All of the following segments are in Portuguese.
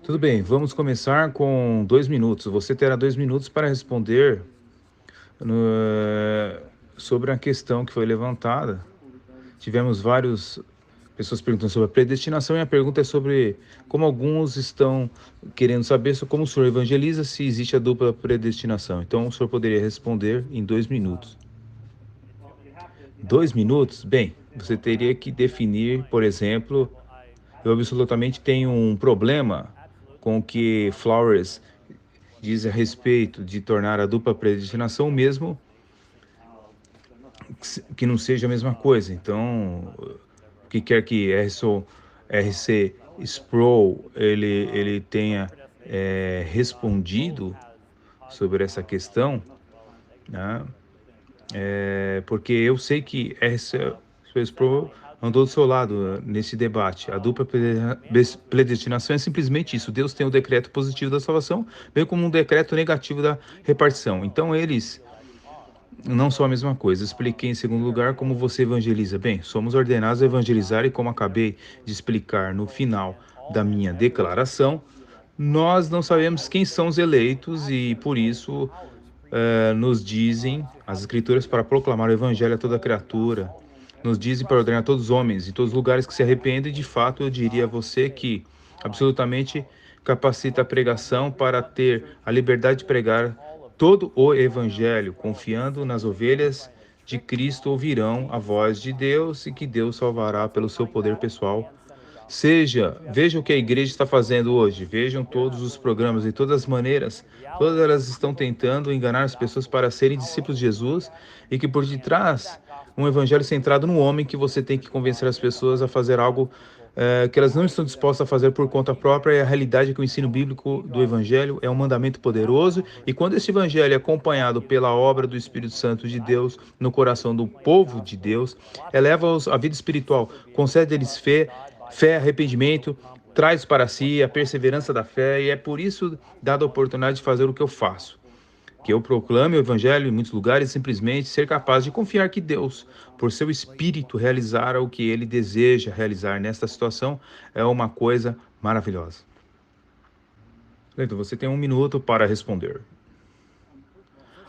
Tudo bem, vamos começar com 2 minutos. Você terá 2 minutos para responder no- sobre a questão que foi levantada. Tivemos várias pessoas perguntando sobre a predestinação e a pergunta é sobre como alguns estão querendo saber como o senhor evangeliza se existe a dupla predestinação. Então, o senhor poderia responder em 2 minutos. 2 minutos? Bem, você teria que definir, por exemplo, eu absolutamente tenho um problema com o que Flowers diz a respeito de tornar a dupla predestinação mesmo que não seja a mesma coisa. Então, o que quer que RC Sproul ele tenha respondido sobre essa questão, né? Porque eu sei que RC Sproul andou do seu lado nesse debate. A dupla predestinação é simplesmente isso. Deus tem o decreto positivo da salvação, bem como um decreto negativo da repartição. Então, eles não são a mesma coisa. Expliquei em segundo lugar como você evangeliza. Bem, somos ordenados a evangelizar e como acabei de explicar no final da minha declaração, nós não sabemos quem são os eleitos e por isso nos dizem as escrituras para proclamar o evangelho a toda criatura. Nos dizem para ordenar a todos os homens em todos os lugares que se arrependem. De fato, eu diria a você que absolutamente capacita a pregação para ter a liberdade de pregar todo o evangelho, confiando nas ovelhas de Cristo ouvirão a voz de Deus e que Deus salvará pelo seu poder pessoal. Veja o que a igreja está fazendo hoje, vejam todos os programas e todas as maneiras, todas elas estão tentando enganar as pessoas para serem discípulos de Jesus e que por detrás um evangelho centrado no homem que você tem que convencer as pessoas a fazer algo que elas não estão dispostas a fazer por conta própria, e a realidade é que o ensino bíblico do Evangelho é um mandamento poderoso, e quando esse Evangelho é acompanhado pela obra do Espírito Santo de Deus no coração do povo de Deus, eleva-os à vida espiritual, concede-lhes fé, arrependimento, traz para si a perseverança da fé, e é por isso dada a oportunidade de fazer o que eu faço. Que eu proclame o Evangelho em muitos lugares, simplesmente ser capaz de confiar que Deus, por seu Espírito, realizará o que Ele deseja realizar nesta situação, é uma coisa maravilhosa. Então, você tem 1 minuto para responder.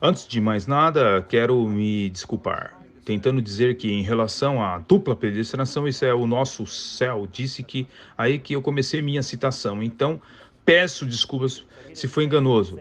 Antes de mais nada, quero me desculpar, tentando dizer que em relação à dupla predestinação, isso é o nosso céu, disse que aí que eu comecei minha citação. Então, peço desculpas se foi enganoso.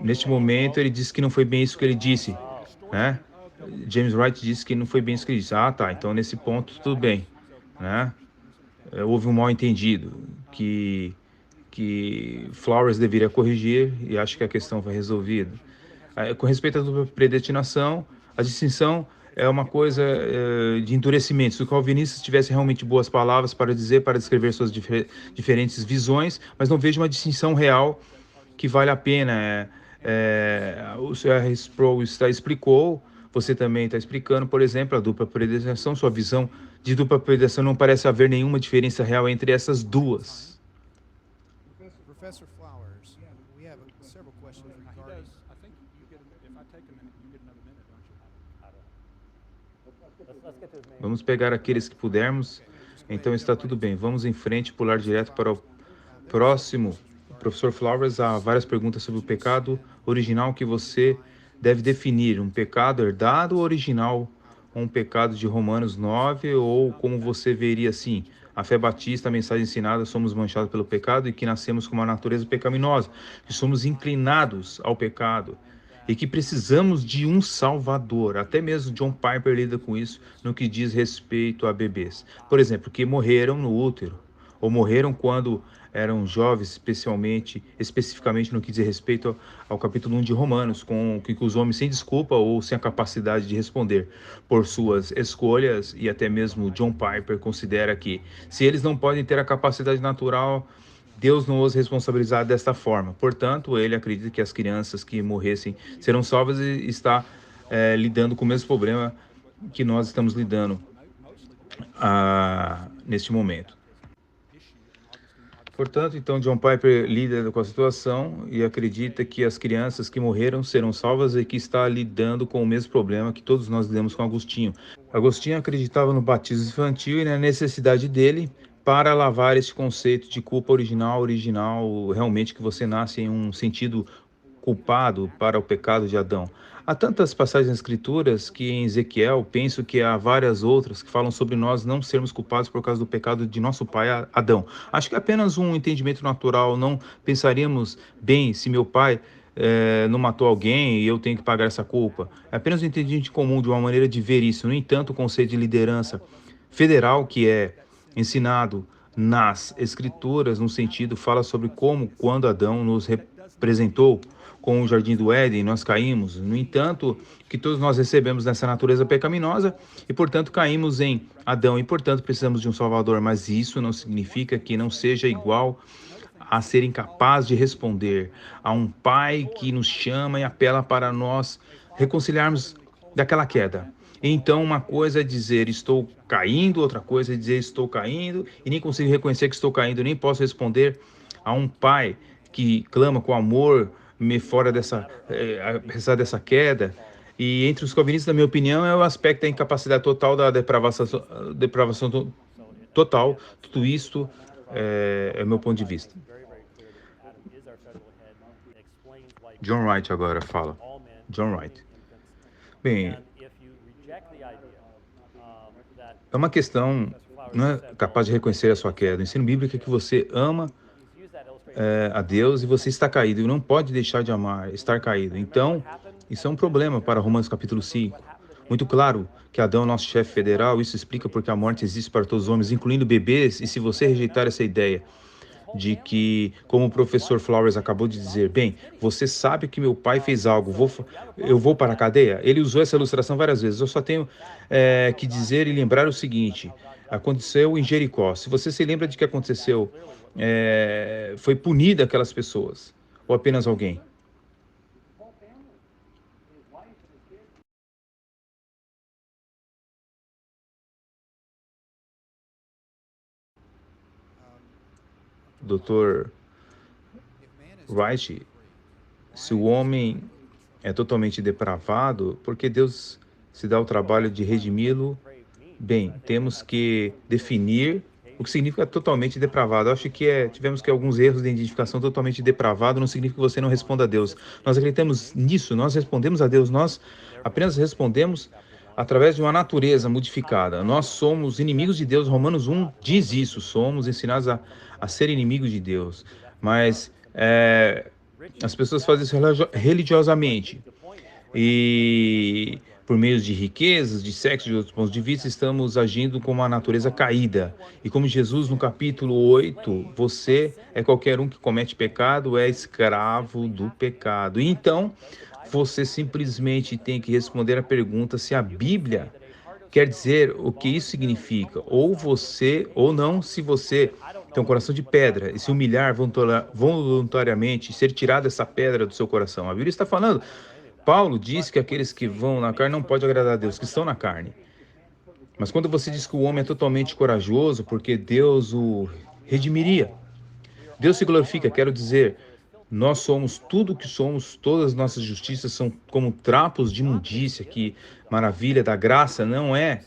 Neste momento, ele disse que não foi bem isso que ele disse, né? James Wright disse que não foi bem isso que ele disse. Ah, tá, então nesse ponto tudo bem, né? Houve um mal-entendido que Flowers deveria corrigir e acho que a questão foi resolvida. Com respeito à dupla predestinação, a distinção é uma coisa de endurecimento. Se o calvinista tivesse realmente boas palavras para dizer, para descrever suas diferentes visões, mas não vejo uma distinção real que vale a pena. O Sr. R. Sproul explicou, você também está explicando, por exemplo, a dupla predestinação, sua visão de dupla predestinação não parece haver nenhuma diferença real entre essas duas. Professor Flowers, we have several questions regarding. I think you get, if I take a minute, you get another minute, don't you? Vamos pegar aqueles que pudermos. Então está tudo bem. Vamos em frente, pular direto para o próximo. O professor Flowers, há várias perguntas sobre o pecado original que você deve definir. Um pecado herdado ou original? Ou um pecado de Romanos 9? Ou como você veria assim? A fé batista, a mensagem ensinada, somos manchados pelo pecado e que nascemos com uma natureza pecaminosa, que somos inclinados ao pecado e que precisamos de um salvador. Até mesmo John Piper lida com isso no que diz respeito a bebês. Por exemplo, que morreram no útero, ou morreram quando eram jovens, especificamente no que diz respeito ao capítulo 1 de Romanos, com que os homens sem desculpa ou sem a capacidade de responder por suas escolhas, e até mesmo John Piper considera que se eles não podem ter a capacidade natural, Deus não os responsabilizará desta forma. Portanto, ele acredita que as crianças que morressem serão salvas e está lidando com o mesmo problema que nós estamos lidando neste momento. Portanto, então, John Piper lida com a situação e acredita que as crianças que morreram serão salvas e que está lidando com o mesmo problema que todos nós lidamos com Agostinho. Agostinho acreditava no batismo infantil e na necessidade dele para lavar esse conceito de culpa original, realmente que você nasce em um sentido culpado para o pecado de Adão. Há tantas passagens nas Escrituras que em Ezequiel, penso que há várias outras que falam sobre nós não sermos culpados por causa do pecado de nosso pai Adão. Acho que é apenas um entendimento natural, não pensaríamos bem se meu pai não matou alguém e eu tenho que pagar essa culpa. É apenas um entendimento comum de uma maneira de ver isso. No entanto, o conceito de liderança federal que é ensinado nas Escrituras, no sentido, fala sobre como, quando Adão nos representou com o Jardim do Éden, nós caímos. No entanto, que todos nós recebemos nessa natureza pecaminosa e, portanto, caímos em Adão e, portanto, precisamos de um Salvador. Mas isso não significa que não seja igual a ser incapaz de responder a um Pai que nos chama e apela para nós reconciliarmos daquela queda. Então, uma coisa é dizer estou caindo, outra coisa é dizer estou caindo e nem consigo reconhecer que estou caindo, nem posso responder a um Pai que clama com amor me fora apesar dessa queda. E entre os calvinistas, na minha opinião, é o aspecto da incapacidade total da depravação total. Tudo isto é o meu ponto de vista. John Wright agora fala. John Wright. Bem, é uma questão, não é capaz de reconhecer a sua queda. O ensino bíblico é que você ama a Deus e você está caído e não pode deixar de amar, estar caído. Então, isso é um problema para Romanos capítulo 5. Muito claro que Adão é nosso chefe federal, isso explica porque a morte existe para todos os homens, incluindo bebês, e se você rejeitar essa ideia de que, como o professor Flowers acabou de dizer, bem, você sabe que meu pai fez algo, eu vou para a cadeia? Ele usou essa ilustração várias vezes, eu só tenho que dizer e lembrar o seguinte, aconteceu em Jericó, se você se lembra de que aconteceu, foi punida aquelas pessoas, ou apenas alguém? Dr. Wright, se o homem é totalmente depravado, porque Deus se dá o trabalho de redimi-lo? Bem, temos que definir o que significa totalmente depravado. Eu acho que tivemos que alguns erros de identificação. Totalmente depravado não significa que você não responda a Deus. Nós acreditamos nisso, nós respondemos a Deus, nós apenas respondemos através de uma natureza modificada. Nós somos inimigos de Deus. Romanos 1 diz isso, somos ensinados a ser inimigos de Deus. Mas as pessoas fazem isso religiosamente. E por meio de riquezas, de sexo, de outros pontos de vista, estamos agindo com uma natureza caída. E como Jesus no capítulo 8, você é qualquer um que comete pecado, é escravo do pecado. E então, você simplesmente tem que responder a pergunta se a Bíblia quer dizer o que isso significa. Ou você, ou não, se você tem um coração de pedra e se humilhar voluntariamente, ser tirado essa pedra do seu coração. A Bíblia está falando, Paulo diz que aqueles que vão na carne não podem agradar a Deus, que estão na carne. Mas quando você diz que o homem é totalmente corajoso, porque Deus o redimiria, Deus se glorifica, quero dizer, nós somos tudo o que somos, todas as nossas justiças são como trapos de imundícia, que maravilha da graça não é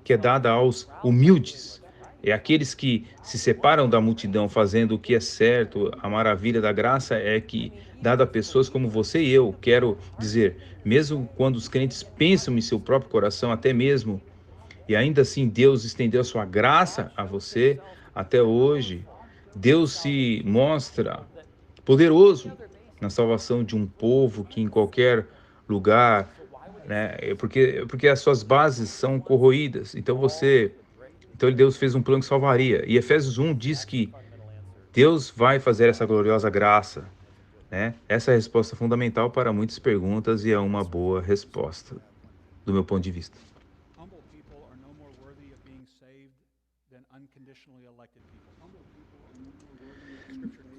que é dada aos humildes, é aqueles que se separam da multidão fazendo o que é certo. A maravilha da graça é que dada a pessoas como você e eu, quero dizer, mesmo quando os crentes pensam em seu próprio coração, até mesmo, e ainda assim Deus estendeu a sua graça a você, até hoje, Deus se mostra poderoso na salvação de um povo que em qualquer lugar, né, porque as suas bases são corroídas, então Deus fez um plano que salvaria, e Efésios 1 diz que Deus vai fazer essa gloriosa graça, né? Essa é a resposta fundamental para muitas perguntas e é uma boa resposta, do meu ponto de vista. Humble people are no more worthy of being saved than unconditionally elected people.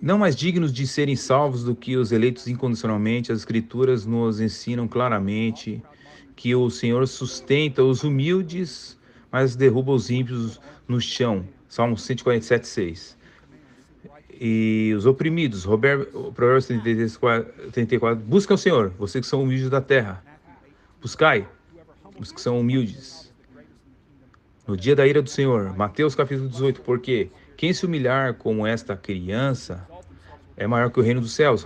Não mais dignos de serem salvos do que os eleitos incondicionalmente, as Escrituras nos ensinam claramente que o Senhor sustenta os humildes, mas derruba os ímpios no chão. Salmo 147, 6. E os oprimidos, Provérbios 34, buscam o Senhor, vocês que são humildes da terra. Buscai os que são humildes no dia da ira do Senhor. Mateus capítulo 18, porque Quem se humilhar como esta criança é maior que o reino dos céus.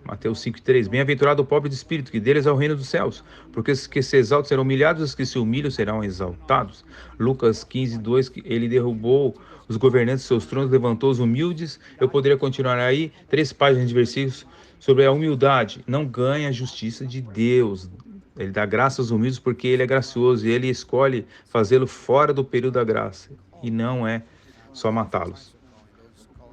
Mateus 5:3. Bem-aventurado o pobre de espírito, que deles é o reino dos céus. Porque os que se exaltam serão humilhados, os que se humilham serão exaltados. Lucas 15:2. Ele derrubou os governantes de seus tronos, levantou os humildes. Eu poderia continuar aí, 3 páginas de versículos sobre a humildade. Não ganha a justiça de Deus. Ele dá graça aos humildes porque ele é gracioso e ele escolhe fazê-lo fora do período da graça. E não é só matá-los.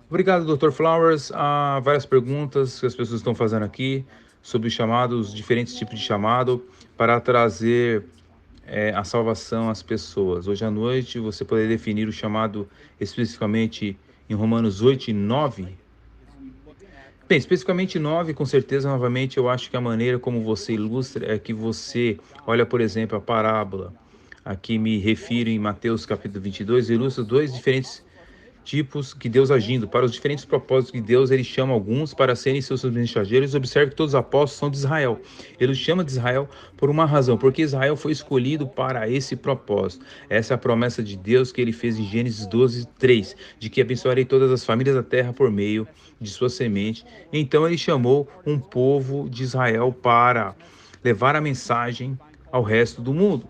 Obrigado, Dr. Flowers. Há várias perguntas que as pessoas estão fazendo aqui sobre os chamados, diferentes tipos de chamado para trazer a salvação às pessoas. Hoje à noite você poderia definir o chamado especificamente em Romanos 8 e 9? Bem, especificamente 9, com certeza, novamente, eu acho que a maneira como você ilustra é que você olha, por exemplo, a parábola. Aqui me refiro em Mateus capítulo 22, ilustra 2 diferentes tipos que Deus agindo, para os diferentes propósitos que Deus ele chama alguns para serem seus mensageiros. Observe que todos os apóstolos são de Israel. Ele chama de Israel por uma razão, porque Israel foi escolhido para esse propósito. Essa é a promessa de Deus que ele fez em Gênesis 12:3, de que abençoarei todas as famílias da terra por meio de sua semente. Então ele chamou um povo de Israel para levar a mensagem ao resto do mundo.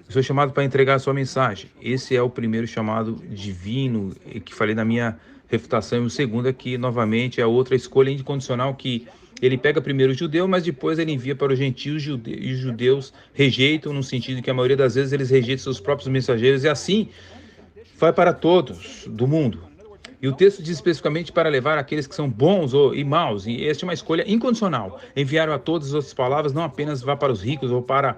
Sou chamado para entregar a sua mensagem. Esse é o primeiro chamado divino que falei na minha refutação. E o segundo é que, novamente, é a outra escolha incondicional que ele pega primeiro o judeu, mas depois ele envia para os gentios e os judeus rejeitam, no sentido que a maioria das vezes eles rejeitam seus próprios mensageiros e assim vai para todos do mundo. E o texto diz especificamente para levar aqueles que são bons e maus, e esta é uma escolha incondicional. Enviaram a todas as outras palavras, não apenas vá para os ricos ou para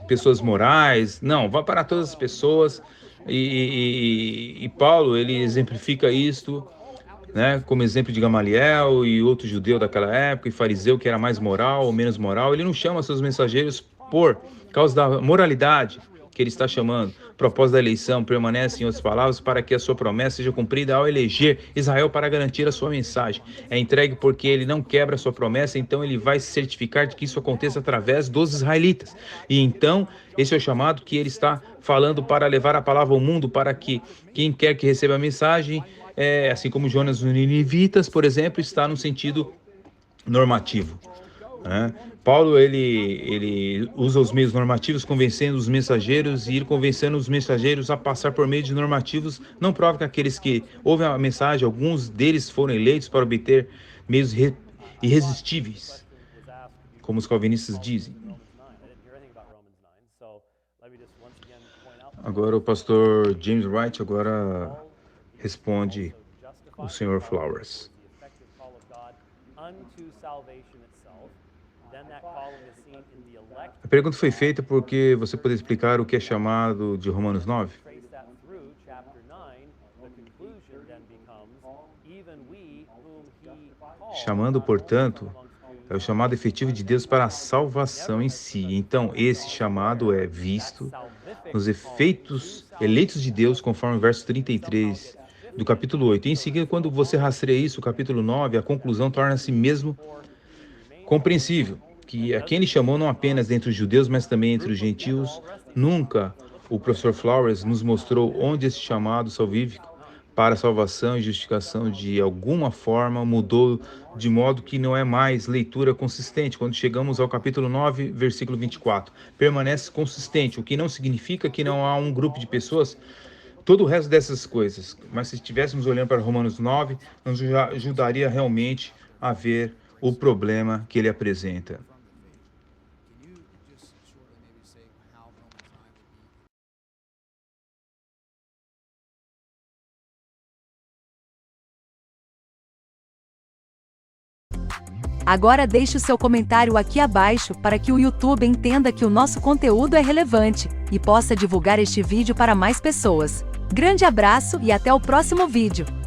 pessoas morais, não, vá para todas as pessoas, e Paulo, ele exemplifica isto, né, como exemplo de Gamaliel e outro judeu daquela época, e fariseu que era mais moral ou menos moral. Ele não chama seus mensageiros por causa da moralidade que ele está chamando. O propósito da eleição permanece, em outras palavras, para que a sua promessa seja cumprida ao eleger Israel para garantir a sua mensagem. É entregue porque ele não quebra a sua promessa, então ele vai se certificar de que isso aconteça através dos israelitas. E então, esse é o chamado que ele está falando para levar a palavra ao mundo, para que quem quer que receba a mensagem, assim como Jonas nos Ninivitas, por exemplo, está no sentido normativo. Paulo ele usa os meios normativos convencendo os mensageiros, e ir convencendo os mensageiros a passar por meio de normativos não prova que aqueles que ouvem a mensagem, alguns deles foram eleitos para obter meios irresistíveis, como os calvinistas dizem. Agora o pastor James Wright agora responde o Sr. Flowers. A pergunta foi feita porque você pode explicar o que é chamado de Romanos 9? Chamando, portanto, é o chamado efetivo de Deus para a salvação em si. Então, esse chamado é visto nos efeitos eleitos de Deus, conforme o verso 33 do capítulo 8. E em seguida, quando você rastreia isso, o capítulo 9, a conclusão torna-se mesmo compreensível, que a quem ele chamou não apenas dentre os judeus, mas também entre os gentios. Nunca o professor Flowers nos mostrou onde esse chamado salvífico para salvação e justificação de alguma forma mudou, de modo que não é mais leitura consistente. Quando chegamos ao capítulo 9, versículo 24, permanece consistente, o que não significa que não há um grupo de pessoas, todo o resto dessas coisas. Mas se estivéssemos olhando para Romanos 9, nos ajudaria realmente a ver o problema que ele apresenta. Agora deixe o seu comentário aqui abaixo para que o YouTube entenda que o nosso conteúdo é relevante e possa divulgar este vídeo para mais pessoas. Grande abraço e até o próximo vídeo!